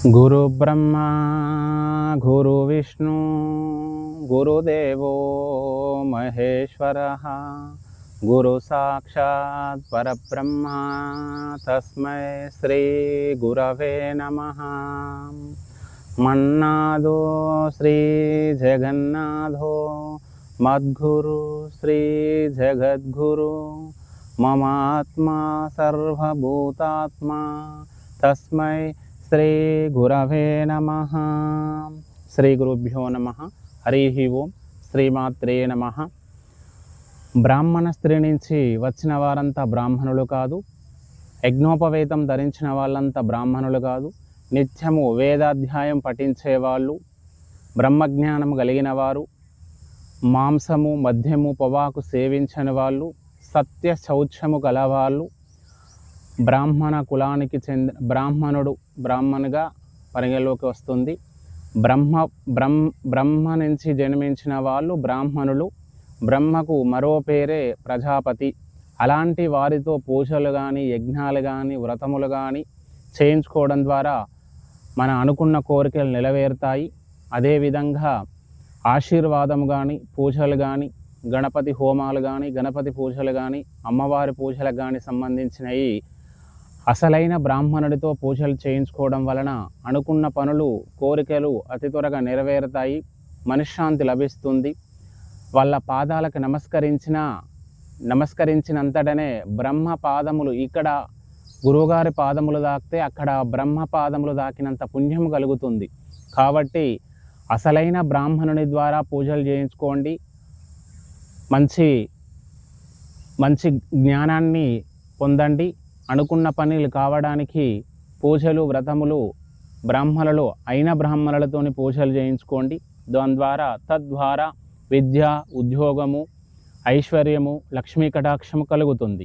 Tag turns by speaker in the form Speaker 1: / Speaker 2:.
Speaker 1: गुरु ब्रह्मा गुरु विष्णु गुरुदेवो महेश्वरः गुरु साक्षात् परब्रह्मा तस्मै श्री गुरवे नमः। मन्नादो श्री जगन्नाथो मद्गुरु श्री जगद्गुरु ममात्मा सर्वभूतात्मा तस्मै శ్రీ గురవే నమః। శ్రీ గురుభ్యో నమః। హరి ఓం। శ్రీమాత్రే నమః। బ్రాహ్మణ స్త్రీ నుంచి వచ్చిన వారంతా బ్రాహ్మణులు కాదు, యజ్ఞోపవేతం ధరించిన వాళ్ళంతా బ్రాహ్మణులు కాదు, నిత్యము వేదాధ్యాయం పఠించేవాళ్ళు, బ్రహ్మజ్ఞానం కలిగిన వారు, మాంసము మద్యము పొవాకు సేవించని వాళ్ళు, సత్య శౌచము గలవాళ్ళు, బ్రాహ్మణ కులానికి చెందిన బ్రాహ్మణుగా పరిగణలోకి వస్తుంది। బ్రహ్మ నుంచి జన్మించిన వాళ్ళు బ్రాహ్మణులు, బ్రహ్మకు మరో పేరే ప్రజాపతి। అలాంటి వారితో పూజలు కానీ యజ్ఞాలు కానీ వ్రతములు కానీ చేయించుకోవడం ద్వారా మన అనుకున్న కోరికలు నెరవేరుతాయి। అదేవిధంగా ఆశీర్వాదము కానీ పూజలు కానీ గణపతి హోమాలు కానీ గణపతి పూజలు కానీ అమ్మవారి పూజలకు కానీ సంబంధించినవి అసలైన బ్రాహ్మణుడితో పూజలు చేయించుకోవడం వలన అనుకున్న పనులు కోరికలు అతి త్వరగా నెరవేరుతాయి, మనశ్శాంతి లభిస్తుంది। వాళ్ళ పాదాలకు నమస్కరించినంతటనే బ్రహ్మ పాదములు, ఇక్కడ గురువుగారి పాదములు తాకితే అక్కడ బ్రహ్మ పాదములు తాకినంత పుణ్యం కలుగుతుంది। కాబట్టి అసలైన బ్రాహ్మణుని ద్వారా పూజలు చేయించుకోండి, మంచి జ్ఞానాన్ని పొందండి। అనుకున్న పనులు కావడానికి పూజలు వ్రతములు బ్రాహ్మణులు అయిన బ్రాహ్మణులతోని పూజలు చేయించుకోండి। తద్వారా విద్య ఉద్యోగము ఐశ్వర్యము లక్ష్మీ కటాక్షము కలుగుతుంది।